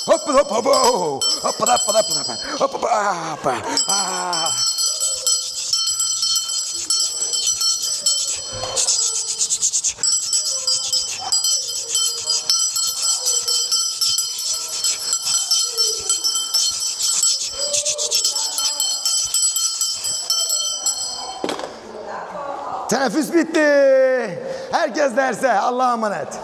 Hop hop hop hop. Hop hop hop hop hop hop. Teneffüs bitti. Herkes derse. Allah'a emanet.